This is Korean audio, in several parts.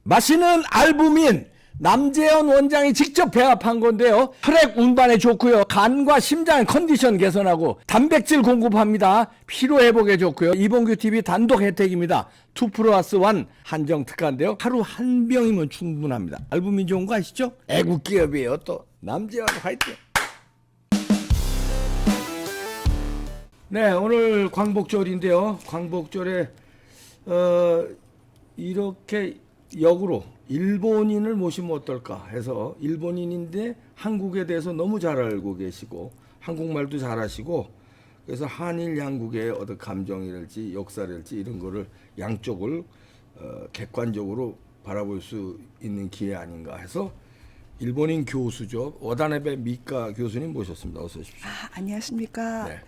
마시는 알부민 남재현 원장이 직접 배합한 건데요. 혈액 운반에 좋고요. 간과 심장 컨디션 개선하고 단백질 공급합니다. 피로 회복에 좋고요. 이봉규 TV 단독 혜택입니다. 2+1 한정 특가인데요. 하루 한 병이면 충분합니다. 알부민 좋은 거 아시죠? 애국 기업이에요. 또 남재현 화이팅. 네, 오늘 광복절인데요. 광복절에 이렇게 역으로 일본인을 모시면 어떨까 해서, 일본인인데 한국에 대해서 너무 잘 알고 계시고 한국말도 잘하시고, 그래서 한일 양국의 어떤 감정이랄지 역사랄지 이런 거를 양쪽을 객관적으로 바라볼 수 있는 기회 아닌가 해서 일본인 교수죠. 와다나베 미카 교수님 모셨습니다. 어서 오십시오. 안녕하십니까. 네.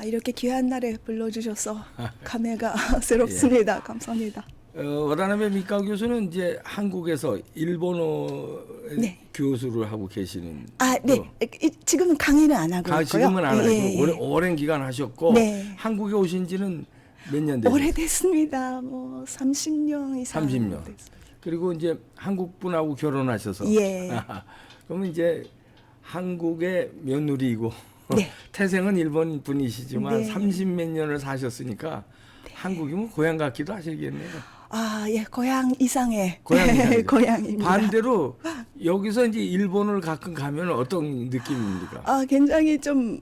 이렇게 귀한 날에 불러주셔서 감회가 새롭습니다. 감사합니다. 와다나베 미카 교수는 이제 한국에서 일본어 네. 교수를 하고 계시는. 네. 지금은 강의는 안 하고 있고요. 지금은 안 하고 예. 오랜 기간 하셨고, 네. 한국에 오신 지는 몇 년 되죠? 오래됐습니다. 뭐 30년 이상. 30년. 됐어요. 그리고 이제 한국 분하고 결혼하셔서. 예. 그러면 이제 한국의 며느리이고 네. 태생은 일본 분이시지만 네. 30몇 년을 사셨으니까 한국이면 고향 같기도 하시겠네요. 예, 고향 이상의 고향이죠. 고향입니다. 반대로 여기서 이제 일본을 가끔 가면 어떤 느낌입니까? 굉장히 좀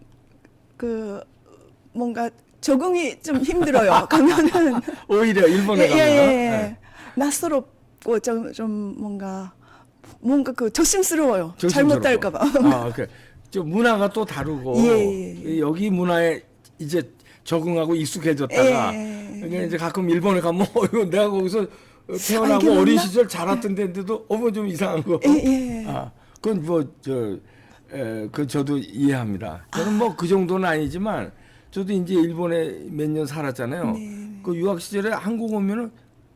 뭔가 적응이 좀 힘들어요. 가면은 오히려 일본에 가면. 예. 낯설었고 좀 뭔가 조심스러워요. 잘못할까봐. 그래. 좀 문화가 또 다르고, 예. 여기 문화에 이제 적응하고 익숙해졌다가, 그러니까 이제 가끔 일본에 가면 이거 내가 거기서 태어나고 이게 어린 맞나? 시절 자랐던 데인데도 좀 이상한 거. 예. 그건 그 저도 이해합니다. 저는 뭐 그 정도는 아니지만 저도 이제 일본에 몇 년 살았잖아요. 네. 그 유학 시절에 한국 오면은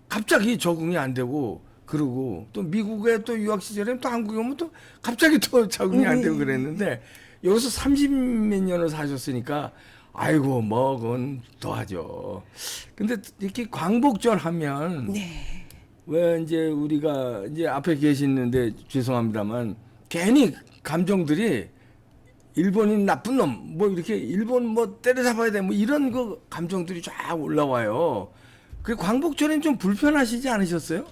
갑자기 적응이 안 되고, 그러고 또 미국에 또 유학 시절에 또 한국에 오면 또 갑자기 또 적응이 안 되고 그랬는데, 여기서 30몇 년을 사셨으니까 아이고 뭐 그건 더하죠. 근데 이렇게 광복절 하면 네. 왜 이제 우리가 이제 앞에 계시는데 죄송합니다만 괜히 감정들이 일본인 나쁜 놈 뭐 이렇게 일본 뭐 때려잡아야 돼 뭐 이런 그 감정들이 쫙 올라와요. 그 광복절엔 좀 불편하시지 않으셨어요?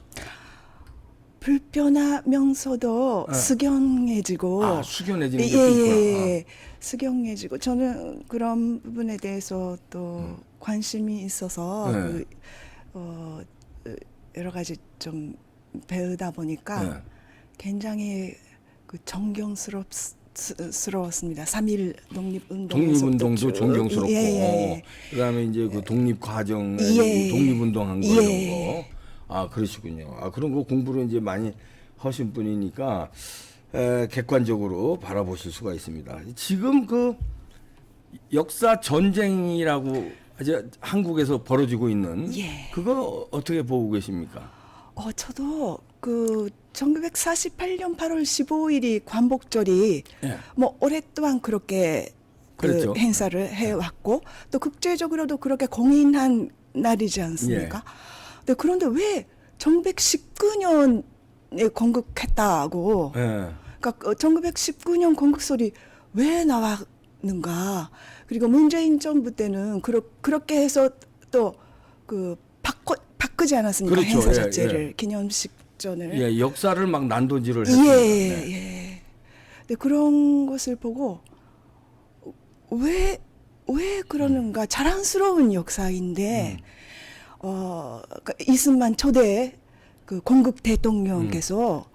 불편하면서도 숙연해지고. 숙연해지는 것도 있구나. 예. 숙연해지고 저는 그런 부분에 대해서 또 관심이 있어서 네. 여러 가지 좀 배우다 보니까 네. 굉장히 존경스러웠습니다. 3.1 독립운동에서부터 독립운동도 존경스럽고, 예. 그다음에 이제 그 독립 과정에 예. 독립운동한 거 예. 이런 거. 그러시군요. 그런 거 공부를 이제 많이 하신 분이니까 객관적으로 바라보실 수가 있습니다. 지금 그 역사 전쟁이라고 이제 한국에서 벌어지고 있는, 예. 그거 어떻게 보고 계십니까? 저도 1948년 8월 15일이 광복절이 예. 뭐 오랫동안 그렇게 그렇죠. 행사를 해왔고 또 국제적으로도 그렇게 공인한 날이지 않습니까? 그런데 왜 1919년에 건국했다고? 예. 그러니까 1919년 건국설이 왜 나왔는가? 그리고 문재인 정부 때는 그렇게 해서 또 바꾸지 않았습니까? 그렇죠. 행사 예, 자체를 예. 기념식전을. 예, 역사를 막 난도질을 했습니다. 네. 근데 그런 것을 보고 왜 그러는가? 자랑스러운 역사인데 그러니까 이승만 초대 그 건국 대통령께서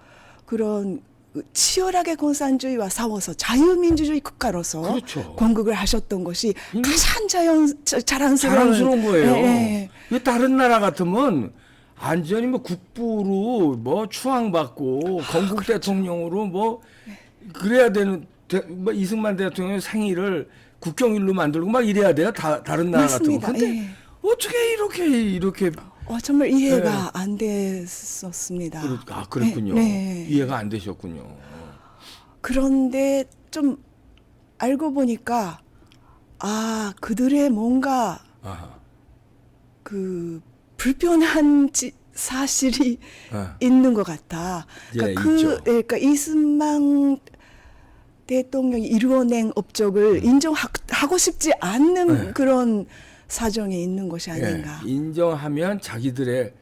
그런 치열하게 공산주의와 싸워서 자유민주주의 국가로서 그렇죠. 건국을 하셨던 것이 가장 자랑스러운 거예요. 예. 왜 다른 나라 같으면 완전히 뭐 국부로 뭐 추앙받고 건국 대통령으로 뭐 그래야 되는 뭐 이승만 대통령의 생일을 국경일로 만들고 막 이래야 돼요. 다른 나라 맞습니다. 같으면. 근데 예. 어떻게 이렇게 정말 이해가 안 됐었습니다. 그랬군요. 네. 이해가 안 되셨군요. 그런데 좀 알고 보니까 그들의 뭔가 아하. 불편한 사실이 아. 있는 것 같아. 예, 그러니까 있죠. 그러니까 이승만 대통령이 이루어낸 업적을 인정하고 싶지 않는 네. 그런 사정이 있는 것이 아닌가. 예, 인정하면 자기들의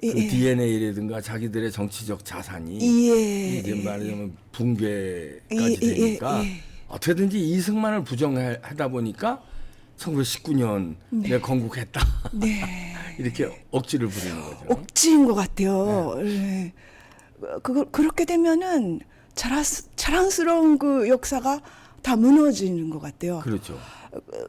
그 예, 예. DNA라든가 자기들의 정치적 자산이 예, 이제 예, 말하자면 붕괴까지 예, 예, 되니까 예. 어떻게든지 이승만을 부정하다 보니까 1919년 내가 건국했다. 네. 이렇게 억지를 부리는 거죠. 억지인 것 같아요. 네. 그렇게 되면은 자랑스러운 그 역사가 다 무너지는 것 같아요. 그렇죠.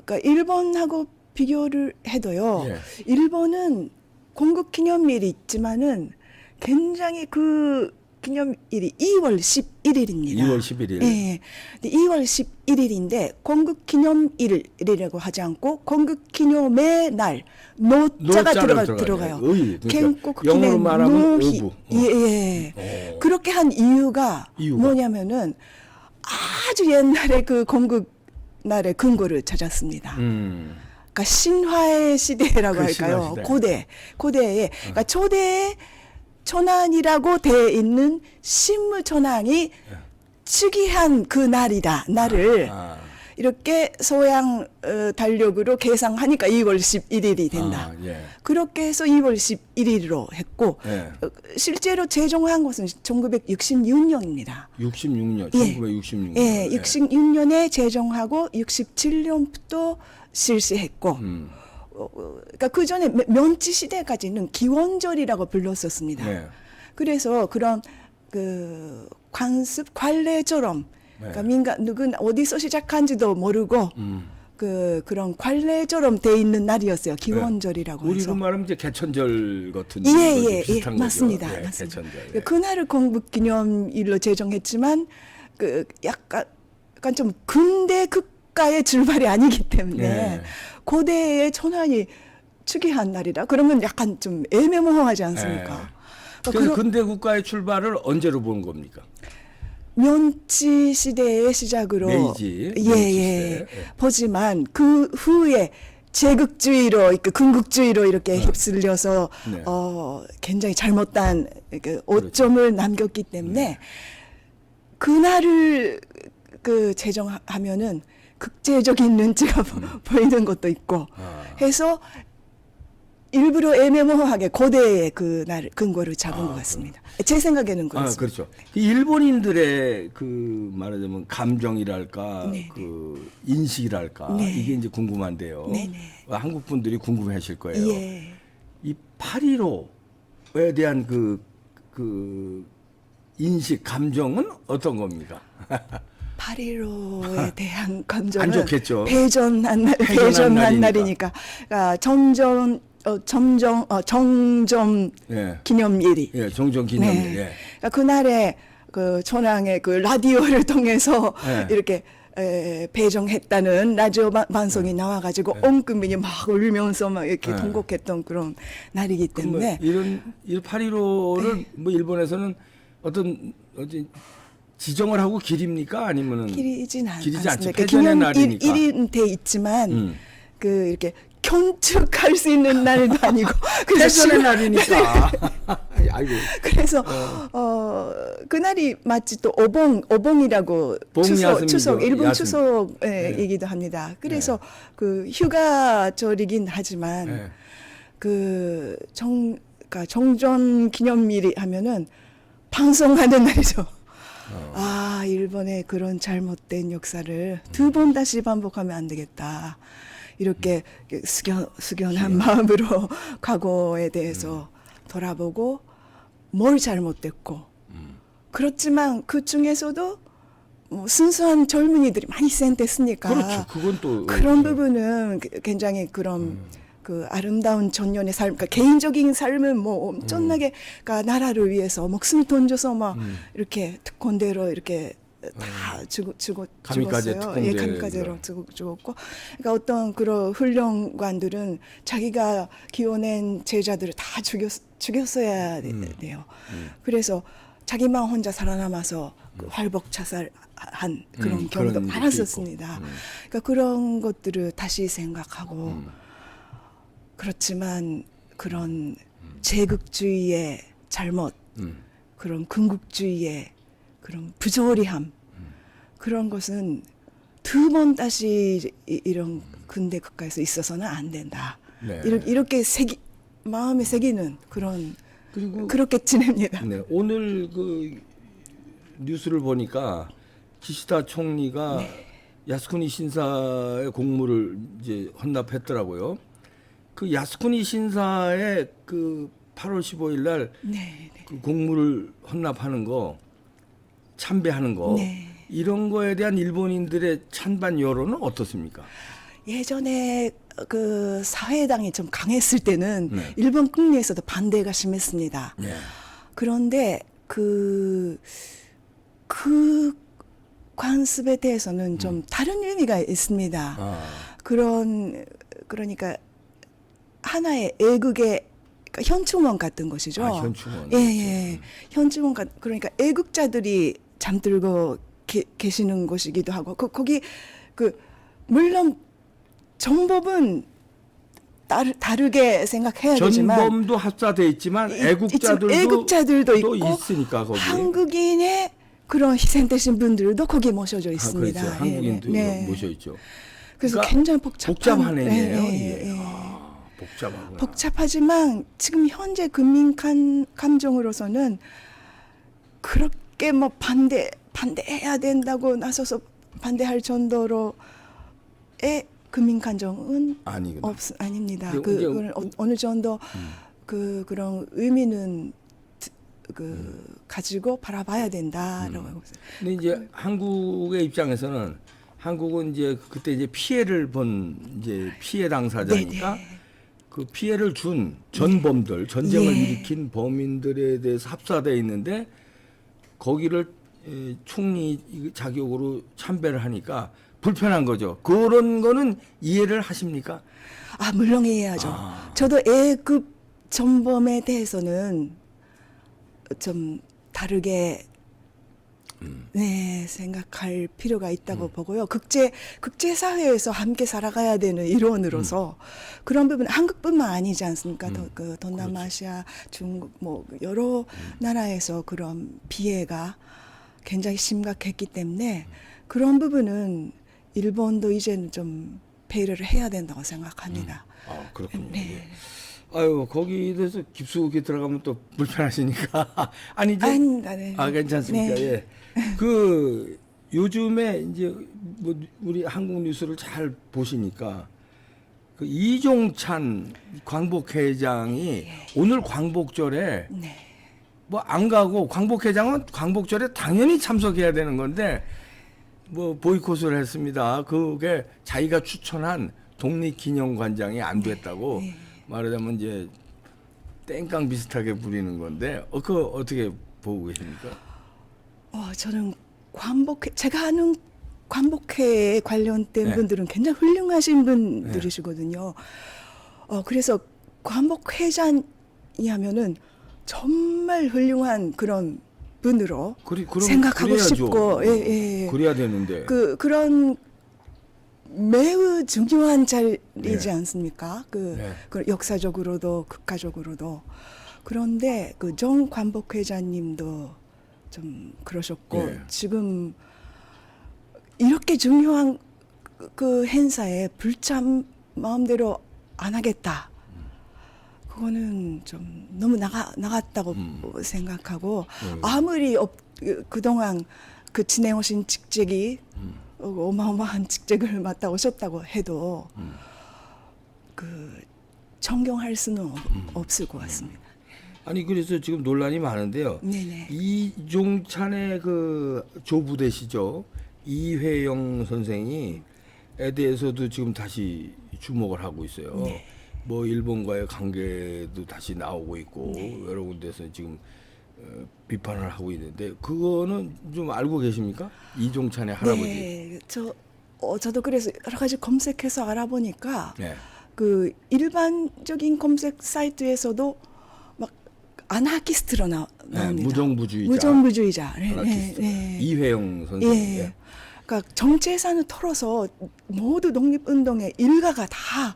그러니까 일본하고 비교를 해도요. 예. 일본은 건국 기념일이 있지만은 굉장히 그 기념일이 2월 11일입니다. 2월 11일. 예. 근데 2월 11일인데 건국 기념일이라고 하지 않고 건국 기념의 날 노자가 들어가요. 의. 그러니까建国 영어로 기념 말하면 노희. 의부. 예. 그렇게 한 이유가 뭐냐면은 아주 옛날에 그 건국 날의 근거를 찾았습니다. 그러니까 신화의 시대라고 그 할까요? 신화시대. 고대에 그러니까 초대에 천안이라고 되어 있는 신무 천왕이 즉위한 그 날을 이렇게 소양 달력으로 계산하니까 2월 11일이 된다. 예. 그렇게 해서 2월 11일로 했고 예. 실제로 제정한 것은 1966년입니다. 66년, 예. 1966년. 예, 66년에 제정하고 67년부터 실시했고 그러니까 그 전에 면치 시대까지는 기원절이라고 불렀었습니다. 네. 그래서 그런 그 관습 관례처럼 그러니까 민간 누군 어디서 시작한지도 모르고 그런 관례처럼 돼 있는 날이었어요. 기원절이라고 해서. 우리로 말하면 이제 개천절 같은 예, 비슷한 거죠. 맞습니다. 예, 맞습니다. 개천절. 예. 그날을 건국기념일로 제정했지만 그 약간 좀 근대 국가의 출발이 아니기 때문에 예. 고대의 천황이 즉위한 날이라 그러면 약간 좀 애매모호하지 않습니까? 그래서 근대 국가의 출발을 언제로 보는 겁니까? 면치 시대의 시작으로 메이지 예. 시대. 예. 보지만 그 후에 제국주의로 군국주의로 이렇게 휩쓸려서 네. 굉장히 잘못된 그 오점을 남겼기 때문에 그날을 그 제정하면은 국제적인 눈치가 보이는 것도 있고 해서 일부러 애매모호하게 고대의 그날 근거를 잡은 것 같습니다. 제 생각에는 그렇습니다. 그렇죠. 일본인들의 그 말하자면 감정이랄까 네네. 그 인식이랄까 네. 이게 이제 궁금한데요. 네네. 한국 분들이 궁금해하실 거예요. 예. 이 8.15에 대한 그 인식 감정은 어떤 겁니까? 8.15에 대한 감정은 안 좋겠죠. 패전한 날이니까. 날이니까. 그러니까 정점 예. 기념일이. 예, 종전 기념일. 네. 예. 그러니까 그날에 그 천황의 그 라디오를 통해서 네. 이렇게 배정했다는 라디오 방송이 나와가지고 온 국민이 막 울면서 막 이렇게 네. 통곡했던 그런 날이기 그럼 때문에 이런 8.15를 뭐 일본에서는 어떤 지정을 하고 기립니까? 아니면은 길이진 길이지 않지. 않습니다. 패전의 날이니까. 기념일은 돼 있지만 그 이렇게 견축할 수 있는 날도 아니고 패전의 날이니까. 아이고. 그래서 그날이 마치 또 오봉이라고 봄야스미죠. 추석 일본 야스미. 추석이기도 합니다. 그래서 그 휴가절이긴 하지만 네. 그러니까 정전 기념일이 하면은 방송하는 날이죠. 일본의 그런 잘못된 역사를 두 번 다시 반복하면 안 되겠다. 이렇게 숙연한 마음으로 과거에 대해서 돌아보고 뭘 잘못됐고 그렇지만 그 중에서도 뭐 순수한 젊은이들이 많이 센tes으니까 그렇죠. 그건 또 그런 부분은 굉장히 그런 그 아름다운 전년의 삶, 그러니까 개인적인 삶은 뭐 엄청나게 그러니까 나라를 위해서 목숨 던져서 막 이렇게 특권대로 이렇게 다 죽었어요. 가미카제 예, 가미카제로 죽었고, 그러니까 어떤 그런 훈련관들은 자기가 키워낸 제자들을 다 죽였어야 돼요. 그래서 자기만 혼자 살아남아서 그 활복 자살한 그런 경우도 그런 많았었습니다. 그러니까 그런 것들을 다시 생각하고 그렇지만 그런 제국주의의 잘못, 그런 군국주의의 그런 부조리함, 그런 것은 두 번 다시 이런 근대 국가에서 있어서는 안 된다. 네. 이렇게 마음에 새기는 그런 그리고 그렇게 지냅니다. 네, 오늘 그 뉴스를 보니까 기시다 총리가 야스쿠니 신사의 공물을 이제 헌납했더라고요. 그 야스쿠니 신사의 그 8월 15일 날 네, 그 공물을 헌납하는 거, 참배하는 거, 네. 이런 거에 대한 일본인들의 찬반 여론은 어떻습니까? 예전에 그 사회당이 좀 강했을 때는 네. 일본 국내에서도 반대가 심했습니다. 네. 그런데 그 관습에 대해서는 좀 다른 의미가 있습니다. 아, 그러니까 하나의 애국의 그러니까 현충원 같은 것이죠. 아, 현충원. 예, 예. 현충원 그러니까 애국자들이 잠들고 계시는 곳이기도 하고 거기 물론 정법은 다르게 생각해야 되지만 전범도 합사돼 있지만 애국자들도 있고 있으니까 거기. 한국인의 그런 희생되신 분들도 거기 모셔져 있습니다. 그렇죠. 한국인도 네. 모셔 있죠. 그래서 그러니까 굉장히 복잡한 애네요. 예, 예. 복잡하구나. 복잡하지만 지금 현재 국민 감정으로서는 그렇게 뭐 반대해야 된다고 나서서 반대할 정도로의 국민 감정은 아니구나. 아닙니다. 이제 어느 정도 그런 의미는 가지고 바라봐야 된다라고 하고 있어요. 근데 이제 한국의 입장에서는 한국은 이제 그때 이제 피해를 본 이제 피해 당사자니까 네네. 그 피해를 준 전범들, 전쟁을 예. 일으킨 범인들에 대해서 합사돼 있는데 거기를 총리 자격으로 참배를 하니까 불편한 거죠. 그런 거는 이해를 하십니까? 물론 이해하죠. 저도 A급 전범에 대해서는 좀 다르게 네, 생각할 필요가 있다고 보고요. 국제 사회에서 함께 살아가야 되는 일원으로서 그런 부분 한국뿐만 아니지 않습니까? 그 동남아시아, 중국 뭐 여러 나라에서 그런 피해가 굉장히 심각했기 때문에 그런 부분은 일본도 이제는 좀 배려를 해야 된다고 생각합니다. 그렇군요. 네. 아유, 거기에 대해서 깊숙이 들어가면 또 불편하시니까. 아니죠? 네. 괜찮습니까? 네. 예. 그, 요즘에 이제 뭐 우리 한국 뉴스를 잘 보시니까 그 이종찬 광복회장이 오늘 광복절에 네. 뭐 안 가고 광복회장은 광복절에 당연히 참석해야 되는 건데 뭐 보이콧을 했습니다. 그게 자기가 추천한 독립기념관장이 안 됐다고 말하자면 이제 땡깡 비슷하게 부리는 건데 그거 어떻게 보고 계십니까? 저는 제가 아는 광복회에 관련된 네. 분들은 굉장히 훌륭하신 분들이시거든요. 그래서 광복회장이 하면은 정말 훌륭한 그런 분으로 그럼 생각하고 그래야죠. 싶고, 예. 그래야 되는데. 그런 매우 중요한 자리이지 네. 않습니까? 네. 그 역사적으로도 국가적으로도. 그런데 그 정 광복회장님도 좀 그러셨고 네. 지금 이렇게 중요한 그 행사에 불참 안 하겠다. 그거는 좀 너무 나갔다고 생각하고 아무리 그동안 그 지내오신 직책이 어마어마한 직책을 맡아 오셨다고 해도 그 존경할 수는 없을 것 같습니다. 아니 그래서 지금 논란이 많은데요. 네네. 이종찬의 그 조부대시죠. 이회영 선생이에 대해서도 지금 다시 주목을 하고 있어요. 네. 뭐 일본과의 관계도 다시 나오고 있고 여러 군데서 지금 비판을 하고 있는데 그거는 좀 알고 계십니까? 이종찬의 할아버지. 네, 저도 그래서 여러 가지 검색해서 알아보니까 네. 그 일반적인 검색 사이트에서도 막 아나키스트로 나옵니다. 무정부주의자. 네, 아나키스트. 네. 이회영 선생. 예. 그러니까 정체산을 털어서 모두 독립운동의 일가가 다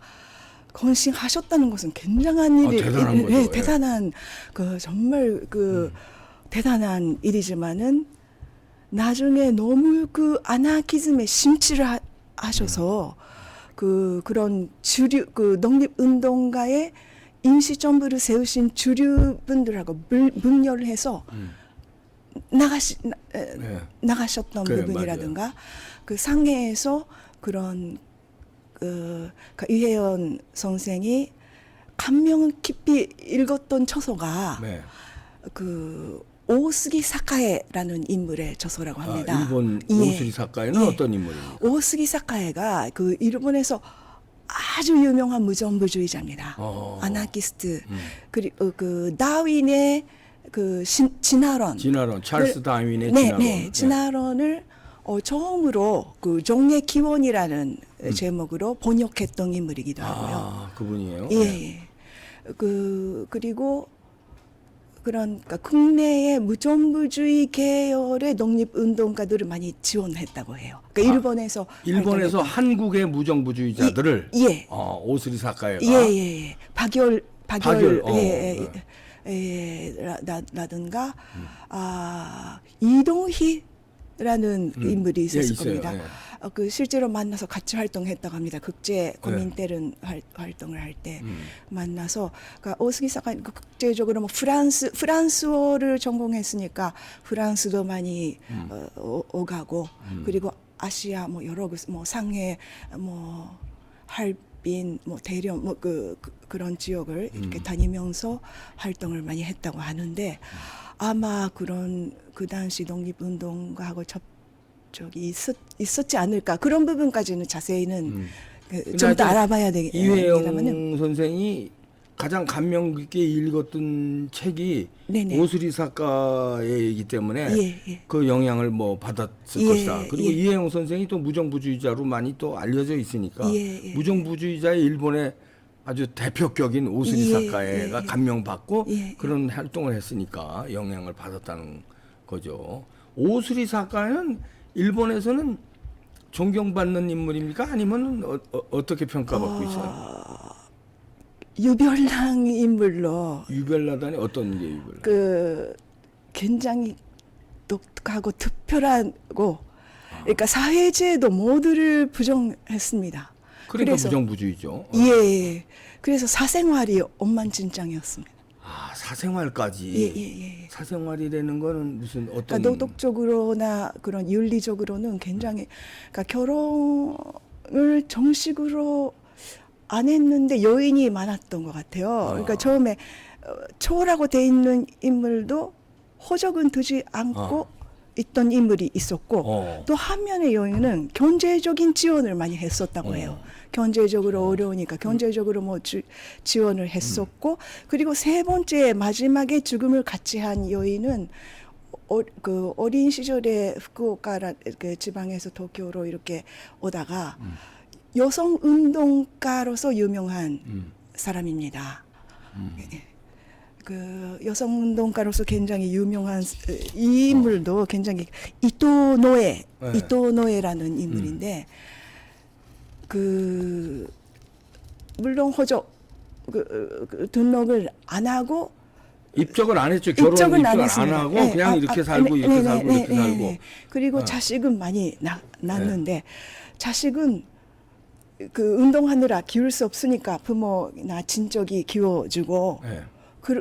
헌신하셨다는 것은 굉장한 일이 대단한 거죠. 예. 대단한 그 정말 그 대단한 일이지만은 나중에 너무 그 아나키즘에 심취를 하셔서 그런 주류 그 독립운동가의 임시정부를 세우신 주류분들하고 분열해서 나가셨던 그래, 부분이라든가 그 상해에서 그런 유혜연 선생이 감명 깊이 읽었던 저서가 네. 그 오스기 사카에라는 인물의 저서라고 합니다. 일본 예. 오스리 사카에는 예. 어떤 인물입니까? 오스기 사카에가 그 일본에서 아주 유명한 무정부주의자입니다. 아나키스트. 그리고 그 다윈의 그 진화론. 찰스 다윈의 네, 진화론. 네, 진화론을 처음으로 그 종의 기원이라는 제목으로 번역했던 인물이기도 하고요. 그분이에요. 예. 네. 예. 그리고 그러니까 국내의 무정부주의 계열의 독립운동가들을 많이 지원했다고 해요. 그러니까 일본에서 일본에서 한국의 무정부주의자들을 예. 오스리 사카에가 예. 박열 예. 라든가 이동희라는 인물이 있었을 있어요. 겁니다. 예. 그 실제로 만나서 같이 활동했다고 합니다. 국제 고민때른 활동을 할 때 만나서 그러니까 오스기사가 국제적으로 뭐 프랑스어를 전공했으니까 프랑스도 많이 오가고 그리고 아시아 뭐 여러 뭐 상해 뭐 할빈 뭐 대련 뭐 그런 지역을 이렇게 다니면서 활동을 많이 했다고 하는데 아마 그런 그 당시 독립운동가하고 저기 있었지 않을까 그런 부분까지는 자세히는 좀 더 알아봐야 되겠다면은 이회영 선생이 가장 감명 깊게 읽었던 책이 네네. 오스리 사카이기 때문에 예. 그 영향을 뭐 받았을 예, 것이다. 그리고 예. 이회영 선생이 또 무정부주의자로 많이 또 알려져 있으니까 예. 무정부주의자의 일본의 아주 대표격인 오스리 예, 사카이가 예. 감명받고 예. 그런 활동을 했으니까 영향을 받았다는 거죠. 오스리 사카이는 일본에서는 존경받는 인물입니까? 아니면 어떻게 평가받고 있어요? 유별난 인물로 유별나다니 어떤 게 유별나? 굉장히 독특하고 특별하고 그러니까 사회제도 모두를 부정했습니다. 그러니까 그래서 무정부주의죠. 예. 그래서 사생활이 엉망진창이었습니다. 사생활까지. 예. 사생활이라는 거는 무슨 어떤? 그러니까 도덕적으로나 그런 윤리적으로는 굉장히 그러니까 결혼을 정식으로 안 했는데 여인이 많았던 것 같아요. 그러니까 처음에 초라고 돼 있는 인물도 호적은 두지 않고 있던 인물이 있었고 또 한면의 여인은 경제적인 지원을 많이 했었다고 해요. 경제적으로 어려우니까 경제적으로 뭐 지원을 했었고 그리고 세 번째 마지막에 죽음을 같이 한 여인은 그 어린 시절에 후쿠오카라 그 지방에서 도쿄로 이렇게 오다가 여성 운동가로서 유명한 사람입니다. 그 여성 운동가로서 굉장히 유명한 이 인물도 굉장히 이토노에라는 인물인데 그 물론 호적 등록을 안 하고 입적을 안 했죠. 결혼 입적을 안 하고 그냥 이렇게 살고 이렇게 살고 이렇게 살고. 그리고 자식은 많이 낳았는데 자식은 그 운동하느라 키울 수 없으니까 부모나 친척이 키워주고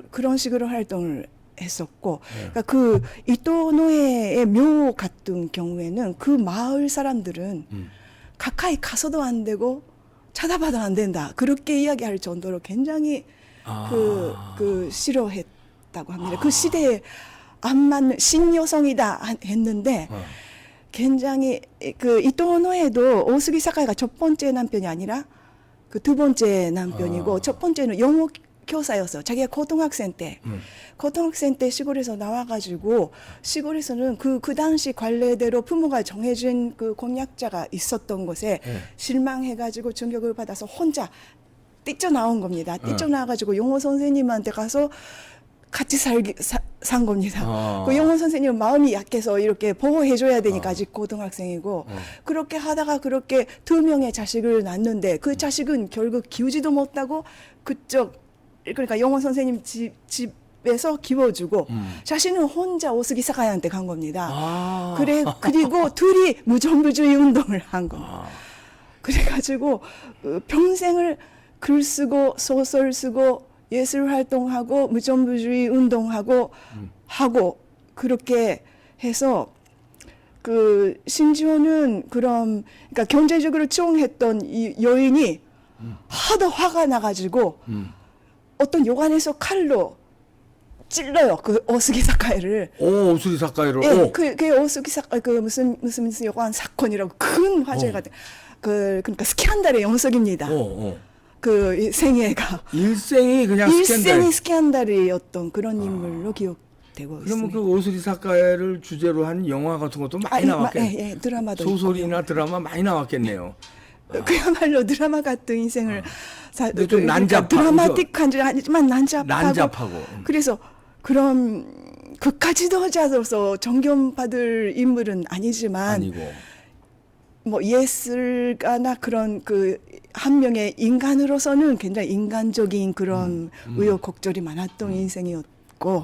그런 식으로 활동을 했었고 그러니까 그 이토노에의 묘 같은 경우에는 그 마을 사람들은 가까이 가서도 안 되고 쳐다봐도 안 된다 그렇게 이야기할 정도로 굉장히 그 싫어했다고 합니다. 그 시대에 안 맞는 신여성이다 했는데 굉장히 그 이토노에도 오스기 사카이가 첫 번째 남편이 아니라 그 두 번째 남편이고 첫 번째는 영어 교사였어. 자기가 고등학생 때 시골에서 나와가지고 시골에서는 그 당시 관례대로 부모가 정해진 그 공약자가 있었던 곳에 실망해가지고 충격을 받아서 혼자 뛰쳐나온 겁니다. 뛰쳐나와가지고 영어 선생님한테 가서 같이 산 겁니다. 아. 그 영원 선생님은 마음이 약해서 이렇게 보호해줘야 되니까 아. 아직 고등학생이고 그렇게 하다가 그렇게 2명의 자식을 낳는데 그 자식은 결국 키우지도 못하고 그쪽 그러니까 영원 선생님 집에서 키워주고 자신은 혼자 오스기 사카이한테 간 겁니다. 아. 그리고 둘이 무정부주의 운동을 한 겁니다. 그래가지고 평생을 글 쓰고 소설 쓰고 예술 활동하고 무정부주의 운동하고 하고 그렇게 해서 그 심지어는 그런 그러니까 경제적으로 추앙했던 이 여인이 하도 화가 나가지고 어떤 요관에서 칼로 찔러요 그 오스기 사카이를. 오, 오수리 사카이로. 예, 오. 그 오스기 사카이 그 무슨 요관 사건이라고 큰 화제가 돼. 그러니까 스캔들의 영석입니다. 그 생애가 일생이 그냥 스캔들. 일생이 스캔들이었던 그런 인물로 기억되고 그러면 있습니다. 그 오수리 사카이를 주제로 한 영화 같은 것도 많이 나왔겠네요. 예, 드라마도 소설이나 드라마 많이 나왔겠네요. 그야말로 드라마 같은 인생을 근데 좀 난잡하고 드라마틱하지만 난잡하고 그래서 그런 극하 지도자로서 존경받을 인물은 아니지만 아니고. 뭐 예술가나 그런 그 한 명의 인간으로서는 굉장히 인간적인 그런 우여곡절이 많았던 인생이었고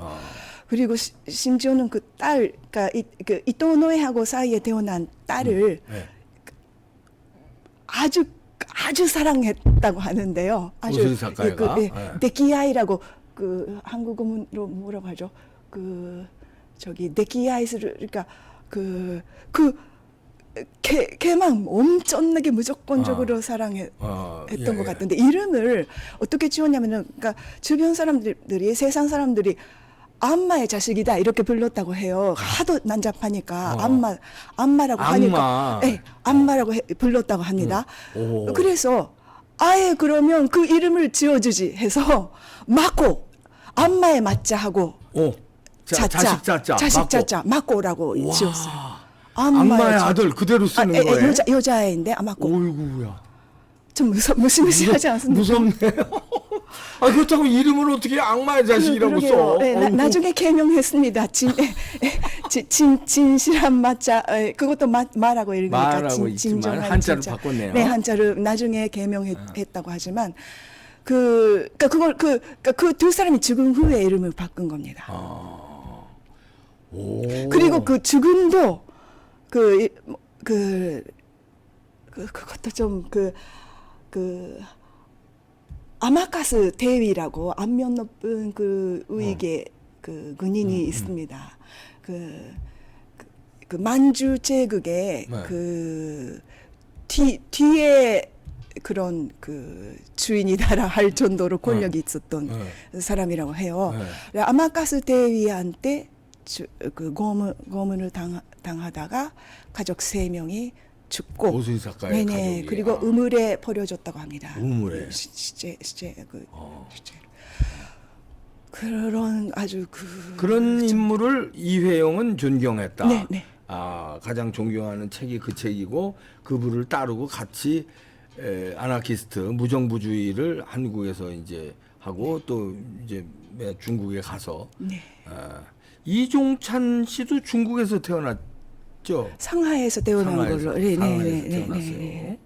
그리고 심지어는 그 딸, 그러니까 그 이토노에하고 사이에 태어난 딸을 아주 사랑했다고 하는데요. 오수리 사카이가 데키아이라고 그 한국어로 뭐라고 하죠? 그 저기 데키아이스를 그러니까 걔만 엄청나게 무조건적으로 사랑했던 것 같은데 이름을 어떻게 지었냐면은 그러니까 주변 사람들이 세상 사람들이 안마의 자식이다 이렇게 불렀다고 해요. 하도 난잡하니까 안마라고 하니까 안마라고 불렀다고 합니다. 그래서 아예 그러면 그 이름을 지어주지 해서 마코 안마의 맞자 하고 자식 자자 마코라고 지었어요. 악마의 아들 그대로 쓰는 거예요? 여자애인데 마코. 어이구야. 좀 무시무시하지 않습니까? 무섭네요. 그렇다고 이름을 어떻게 악마의 자식이라고 써? 네, 나중에 개명했습니다. 진실한 맞자, 그것도 말하고 읽으니까 말하고 있지만 한자로 바꿨네요. 네, 한자를 나중에 개명했다고 하지만 그러니까 그 두 사람이 죽은 후에 이름을 바꾼 겁니다. 그리고 그 죽음도 그것도 좀 아마카스 대위라고 안면 높은 그 우익의 그 군인이 있습니다. 그 만주 제국의 그 뒤에 그런 그 주인이다라 할 정도로 권력이 있었던 사람이라고 해요. 아마카스 대위한테 그 고문을 당하다가 가족 3명이 죽고 오수리 사카이 가족이. 그리고 우물에 버려졌다고 합니다. 우물에 시체 그런 아주 그런 인물을 이회용은 존경했다. 네. 가장 존경하는 책이 그 책이고 그분을 따르고 같이 아나키스트 무정부주의를 한국에서 이제 하고 또 이제 중국에 가서 이종찬 씨도 중국에서 태어났죠. 상하이에서 태어난 걸로. 상하이에서 태어났어요.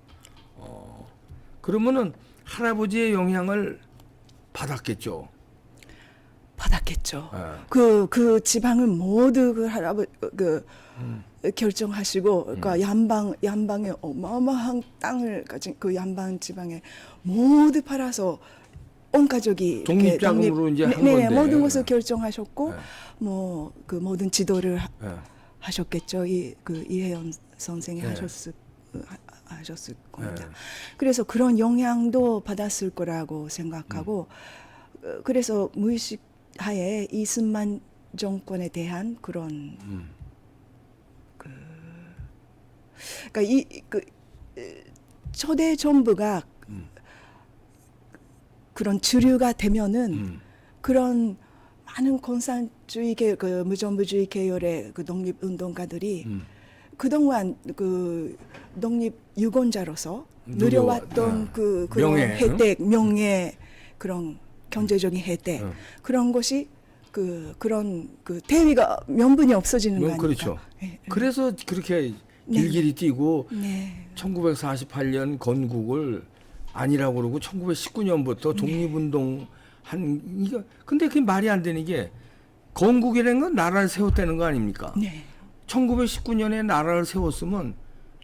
그러면은 할아버지의 영향을 받았겠죠. 그 지방을 모두 그 할아버지 결정하시고 그러니까 양방에 어마어마한 땅을 가진 그 양방 지방에 모두 팔아서 온 가족이 독립자금으로 이제 한 건데 모든 것을 결정하셨고 뭐 그 모든 지도를 하셨겠죠. 이혜연 선생이 하셨을 겁니다. 그래서 그런 영향도 받았을 거라고 생각하고 그래서 무의식 하에 이승만 정권에 대한 그런 그러니까 초대 정부가 그런 주류가 되면은 그런 많은 공산주의 그 무정부주의 계열의 그 독립운동가들이 그동안 그 독립 유권자로서 누려왔던 그런 명예, 혜택, 명예 그런 경제적인 혜택 그런 것이 그런 그 대위가 명분이 없어지는 거 아닙니까? 그렇죠. 예, 그래서 그렇게 네. 길길이 뛰고 네. 1948년 건국을 아니라고 그러고 1919년부터 독립운동 한 이거 근데 그게 말이 안 되는 게 건국이라는 건 나라를 세웠다는 거 아닙니까? 네. 1919년에 나라를 세웠으면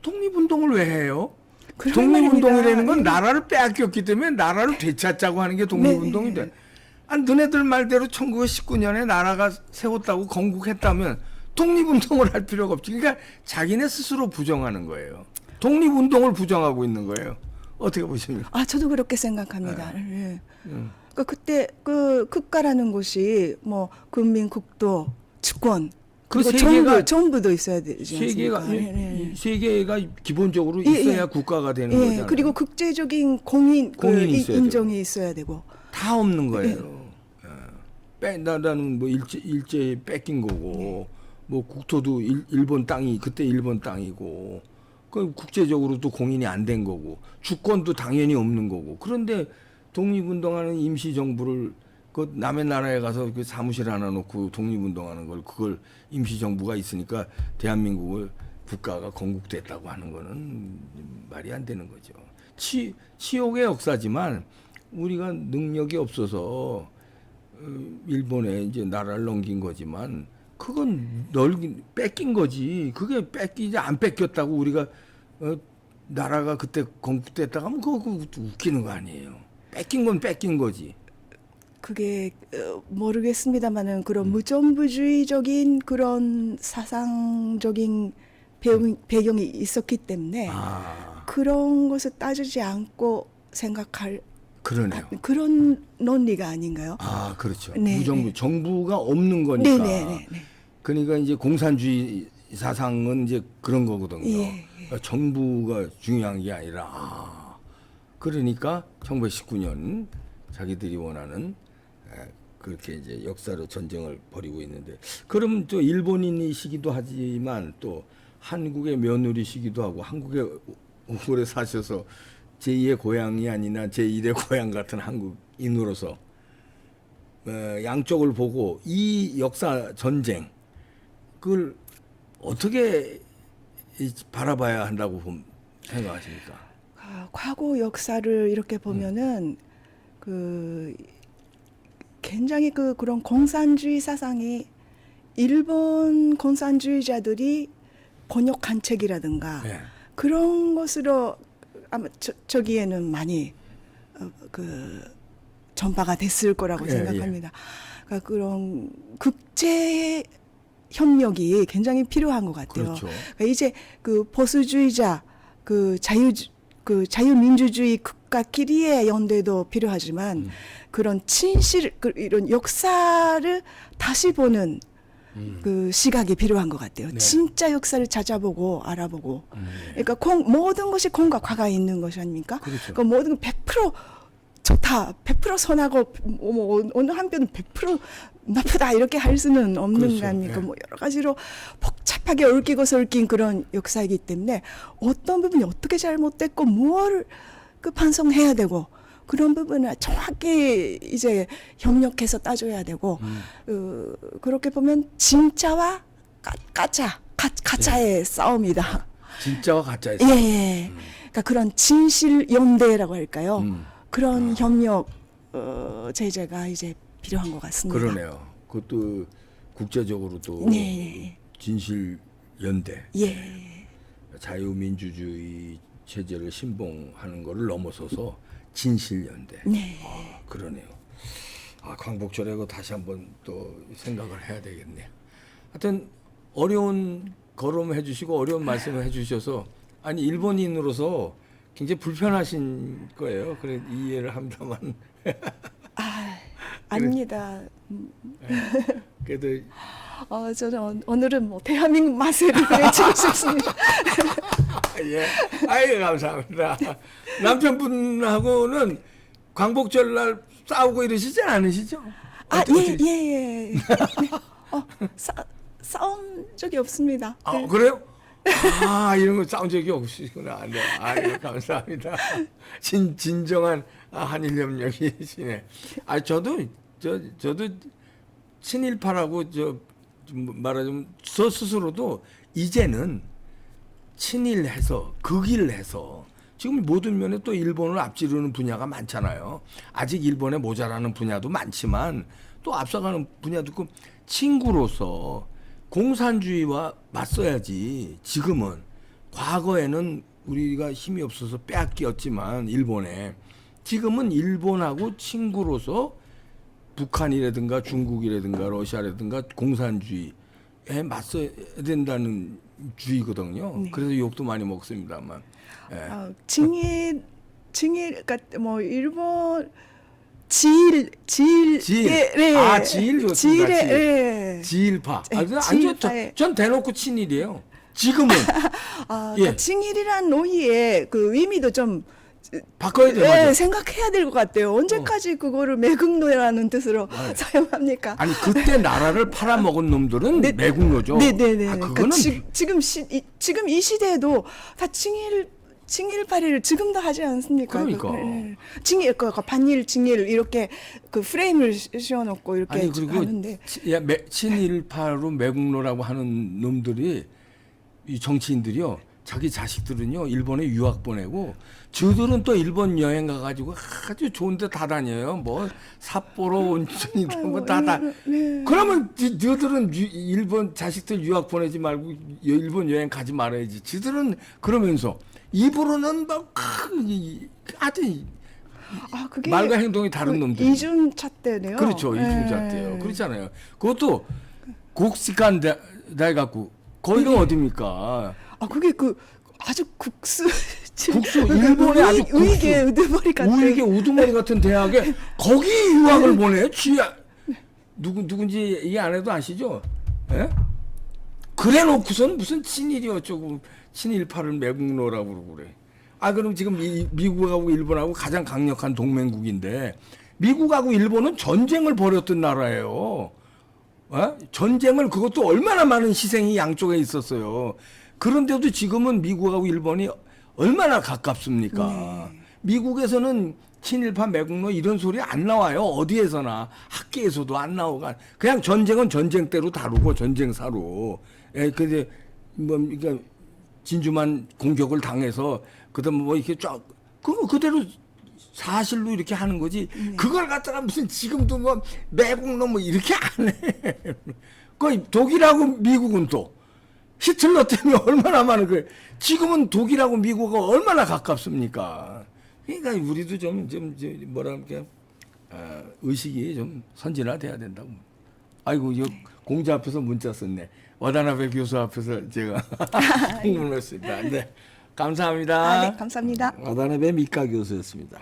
독립운동을 왜 해요? 그럴 독립운동이라는 말입니다. 건 나라를 빼앗겼기 때문에 나라를 되찾자고 하는 게 독립운동이 네. 돼. 아니 너네들 말대로 1919년에 나라가 세웠다고 건국했다면 독립운동을 할 필요가 없지. 그러니까 자기네 스스로 부정하는 거예요. 독립운동을 부정하고 있는 거예요. 어떻게 보십니까? 아, 저도 그렇게 생각합니다. 예. 그러니까 그때 그 국가라는 것이 뭐 국민, 국도, 주권 그 그리고 세계가 전부도 있어야 되지 세계가 않습니까? 예, 예. 세계가 기본적으로 예, 있어야 예. 국가가 되는 예, 거잖아요. 그리고 국제적인 공인 공인이 있어야 인정이 있어야 되고. 다 없는 거예요. 나는 뭐 일제 뺏긴 거고 뭐 국토도 일본 땅이 그때 일본 땅이고 그 국제적으로도 공인이 안 된 거고 주권도 당연히 없는 거고 그런데 독립운동하는 임시정부를 그 남의 나라에 가서 그 사무실 하나 놓고 독립운동하는 걸 그걸 임시정부가 있으니까 대한민국을 국가가 건국됐다고 하는 거는 말이 안 되는 거죠. 치욕의 역사지만 우리가 능력이 없어서 일본에 이제 나라를 넘긴 거지만 그건 뺏긴 거지. 그게 뺏기지 안 뺏겼다고 우리가 나라가 그때 건국됐다고 하면 그거 웃기는 거 아니에요. 뺏긴 건 뺏긴 거지. 그게 모르겠습니다만은 그런 무정부주의적인 그런 사상적인 배경이 있었기 때문에 그런 것을 따지지 않고 생각할 그러네요. 그런 논리가 아닌가요? 아, 그렇죠. 네, 무정부, 네. 정부가 없는 거니까. 네. 그러니까 이제 공산주의 사상은 이제 그런 거거든요. 예. 그러니까 정부가 중요한 게 아니라 그러니까 1919년 자기들이 원하는 그렇게 이제 역사로 전쟁을 벌이고 있는데 그럼 또 일본인이시기도 하지만 또 한국의 며느리시기도 하고 한국에 오래 사셔서 제2의 고향이 아니나 제1의 고향 같은 한국인으로서 양쪽을 보고 이 역사 전쟁 그걸 어떻게 바라봐야 한다고 생각하십니까? 과거 역사를 이렇게 보면은 그 굉장히 그런 공산주의 사상이 일본 공산주의자들이 번역한 책이라든가 네. 그런 것으로 아마 저기에는 많이 전파가 됐을 거라고 예, 생각합니다. 그러니까 그런 국제 협력이 굉장히 필요한 것 같아요. 그렇죠. 그러니까 이제 그 보수주의자, 그 자유민주주의 국가끼리의 연대도 필요하지만 그런 진실, 이런 역사를 다시 보는 그 시각이 필요한 것 같아요. 네. 진짜 역사를 찾아보고 알아보고. 그러니까 모든 것이 공과 과가 있는 것이 아닙니까? 그렇죠. 그러니까 모든 건 100% 좋다, 100% 선하고 뭐 어느 한편은 100% 나쁘다 이렇게 할 수는 없는 그렇죠. 거 아닙니까? 네. 뭐 여러 가지로 복잡하게 얽히고 설킨 그런 역사이기 때문에 어떤 부분이 어떻게 잘못됐고 무엇을 반성해야 되고 그런 부분을 정확히 이제 협력해서 따져야 되고 그렇게 보면 진짜와 가짜의 싸움이다. 진짜와 가짜의 예, 예. 그러니까 그런 진실 연대라고 할까요? 그런 협력 제재가 이제 필요한 것 같습니다. 그러네요. 그것도 국제적으로도 네. 진실 연대, 예. 자유민주주의 체제를 신봉하는 것을 넘어서서 진실 연대. 네. 그러네요. 광복절에 그 다시 한번 또 생각을 해야 되겠네요. 하여튼 어려운 걸음 해주시고 어려운 말씀을 해주셔서 아니 일본인으로서 굉장히 불편하신 거예요. 그래 이해를 합니다만. 아닙니다. 그래도 저는 오늘은 뭐 대한민국 맛을 외치고 싶습니다. 예, 아유 감사합니다. 남편분하고는 광복절날 싸우고 이러시지 않으시죠? 예. 싸운 적이 없습니다. 네. 그래요? 이런 거 싸운 적이 없으시구나. 네, 아유 감사합니다. 진정한 한일 협력이시네. 저도 친일파라고 좀 말하자면 저 스스로도 이제는 친일해서 극일해서 지금 모든 면에 또 일본을 앞지르는 분야가 많잖아요. 아직 일본에 모자라는 분야도 많지만 또 앞서가는 분야도 있고 친구로서 공산주의와 맞서야지. 지금은 과거에는 우리가 힘이 없어서 빼앗겼지만 일본에 지금은 일본하고 친구로서 북한이라든가 중국이라든가 러시아라든가 공산주의에 맞서야 된다는 주의거든요. 네. 그래서 욕도 많이 먹습니다만. 예. 징일 그러니까 뭐 일본 지일. 지일의 지일 좋습니다. 지일의 지일. 예. 지일파. 네, 아니, 지일파의- 전 대놓고 친일이에요. 지금은 그러니까 징일이란 노이의 그 의미도 좀 바꿔야 돼요. 예, 맞아. 생각해야 될 것 같아요. 언제까지 그거를 매국노라는 뜻으로 맞아요. 사용합니까? 아니 그때 나라를 팔아먹은 놈들은 네, 매국노죠. 네네네. 아, 그러니까 그거는 지금 이 시대에도 다 징일파리를 지금도 하지 않습니까? 그러니까. 징일 반일 징일 이렇게 그 프레임을 씌워놓고 이렇게 아니 그리고 하는데 친일파로 매국노라고 하는 놈들이 이 정치인들이요. 자기 자식들은요 일본에 유학 보내고 저들은 또 일본 여행 가가지고 아주 좋은데 다 다녀요. 뭐 삿포로 온천이다 뭐다 네. 그러면 저들은 일본 자식들 유학 보내지 말고 일본 여행 가지 말아야지. 저들은 그러면서 입으로는 막 아주 그게 말과 행동이 다른 놈들. 이중차 때네요. 그렇죠. 이중자 때요. 그렇잖아요. 그것도 곡식간 대 갖고 거기가 어디입니까? 그게 그 아주 국수 일본의 아주 우익의 우두머리 같은 우익의 우두머리 같은 대학에 거기 유학을 보내. 누군지 이해 안 해도 아시죠? 예? 그래 놓고선 무슨 친일이 어쩌고 친일파를 매국노라고 그러고 그래. 그럼 지금 미국하고 일본하고 가장 강력한 동맹국인데 미국하고 일본은 전쟁을 벌였던 나라예요. 전쟁을 그것도 얼마나 많은 희생이 양쪽에 있었어요. 그런데도 지금은 미국하고 일본이 얼마나 가깝습니까? 미국에서는 친일파 매국노 이런 소리 안 나와요. 어디에서나 학계에서도 안 나오고 그냥 전쟁은 전쟁대로 다루고 전쟁사로. 근데 뭐 그러니까 진주만 공격을 당해서 그다음 뭐 이렇게 쫙 그거 그대로 사실로 이렇게 하는 거지. 그걸 갖다가 무슨 지금도 뭐 매국노 뭐 이렇게 안 해. 그 독일하고 미국은 또 히틀러 때문에 얼마나 많은 거예요. 지금은 독일하고 미국은 얼마나 가깝습니까? 그러니까 우리도 좀 뭐랄까 의식이 좀 선진화돼야 된다고. 아이고 이 공자 앞에서 문자 썼네. 와다나베 교수 앞에서 제가 공문을 했습니다. 네, 감사합니다. 네, 감사합니다. 와다나베 미카 교수였습니다.